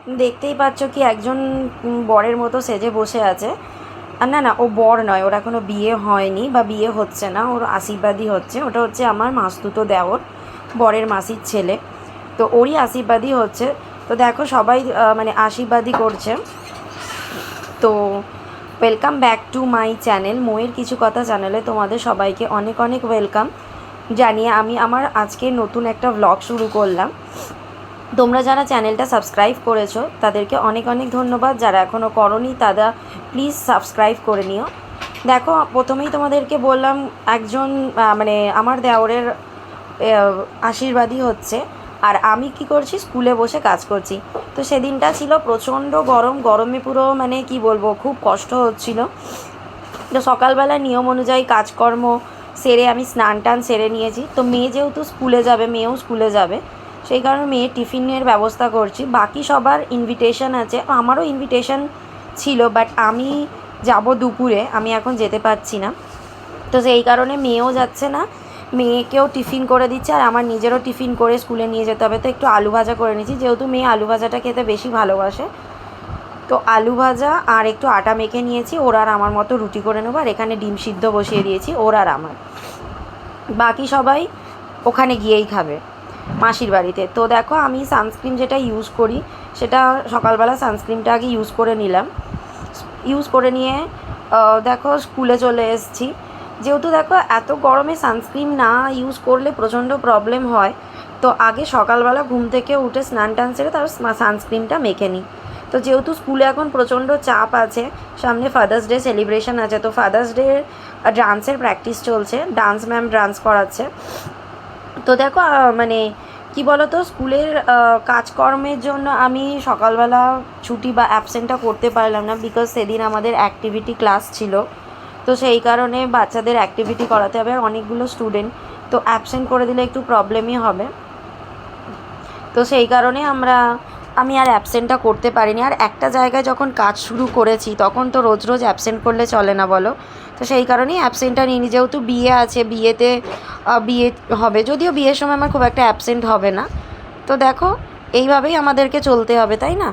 দেখতেই পাচ্ছ কি একজন বরের মতো সেজে বসে আছে। আর না না, ও বর নয়, ওর এখনও বিয়ে হয়নি বা বিয়ে হচ্ছে না, ওর আশীর্বাদই হচ্ছে। ওটা হচ্ছে আমার মাসতুতো দেওর, বরের মাসির ছেলে। তো ওরই আশীর্বাদই হচ্ছে। তো দেখো সবাই মানে আশীর্বাদই করছে। তো welcome back to my channel, মোয়ের কিছু কথা চ্যানেলে তোমাদের সবাইকে অনেক অনেক ওয়েলকাম জানিয়ে আমি আমার আজকে নতুন একটা ব্লগ শুরু করলাম। তোমরা যারা চ্যানেলটা সাবস্ক্রাইব করেছো তাদেরকে অনেক অনেক ধন্যবাদ, যারা এখনও করোনি তারা প্লিজ সাবস্ক্রাইব করে নিও। দেখো প্রথমেই তোমাদেরকে বললাম একজন মানে আমার দেওরের আশীর্বাদই হচ্ছে, আর আমি কি করছি, স্কুলে বসে কাজ করছি। তো সেদিনটা ছিল প্রচণ্ড গরম, গরমে পুরো মানে কি বলবো, খুব কষ্ট হচ্ছিল। তো সকালবেলা নিয়ম অনুযায়ী কাজকর্ম সেরে আমি স্নান টান সেরে নিয়েছি। তো মেয়ে যেহেতু স্কুলে যাবে, মেয়েও স্কুলে যাবে, সেই কারণে মেয়ের টিফিনের ব্যবস্থা করছি। বাকি সবার ইনভিটেশন আছে, আমারও ইনভিটেশন ছিল, বাট আমি যাব দুপুরে, আমি এখন যেতে পারছি না। তো সেই কারণে মেয়েও যাচ্ছে না, মেয়েকেও টিফিন করে দিচ্ছে, আর আমার নিজেরও টিফিন করে স্কুলে নিয়ে যেতে হবে। তো একটু আলু ভাজা করে নিয়েছি, যেহেতু মেয়ে আলু ভাজাটা খেতে বেশি ভালোবাসে। তো আলু ভাজা আর একটু আটা মেখে নিয়েছি, ওর আর আমার মতো রুটি করে নেবো। আর এখানে ডিম সিদ্ধ বসিয়ে দিয়েছি ওর আর আমার, বাকি সবাই ওখানে গিয়েই খাবে মাসির বাড়িতে। তো দেখো আমি সানস্ক্রিন যেটা ইউজ করি, সেটা সকালবেলা সানস্ক্রিনটা আগে ইউজ করে নিলাম। ইউজ করে নিয়ে দেখো স্কুলে চলে এসেছি। যেহেতু দেখো এত গরমে সানস্ক্রিন না ইউজ করলে প্রচণ্ড প্রবলেম হয়, তো আগে সকালবেলা ঘুম থেকে উঠে স্নান টান সেরে তারপর সানস্ক্রিনটা মেখে নিই। তো যেহেতু স্কুলে এখন প্রচণ্ড চাপ আছে, সামনে ফাদার্স ডে সেলিব্রেশন আছে, তো ফাদার্স ডে ডান্সের প্র্যাকটিস চলছে, ডান্স ম্যাম ডান্স করাচ্ছে। তো দেখো মানে কি বলো তো, স্কুলের কাজকর্মের জন্য আমি সকালবেলা ছুটি বা অ্যাবসেন্টটা করতে পারলাম না, বিকজ সেদিন আমাদের অ্যাক্টিভিটি ক্লাস ছিল। তো সেই কারণে বাচ্চাদের অ্যাক্টিভিটি করাতে হবে, আর অনেকগুলো স্টুডেন্ট, তো অ্যাবসেন্ট করে দিলে একটু প্রবলেমই হবে। তো সেই কারণে আমি আর অ্যাবসেন্টটা করতে পারিনি। আর একটা জায়গায় যখন কাজ শুরু করেছি তখন তো রোজ রোজ অ্যাবসেন্ট করলে চলে না বলো। তো সেই কারণেই অ্যাবসেন্টটা নিইনি। যেহেতু বিয়ে আছে, বিয়েতে বিয়ে হবে, যদিও বিয়ের সময় আমার খুব একটা অ্যাবসেন্ট হবে না। তো দেখো এইভাবেই আমাদেরকে চলতে হবে, তাই না?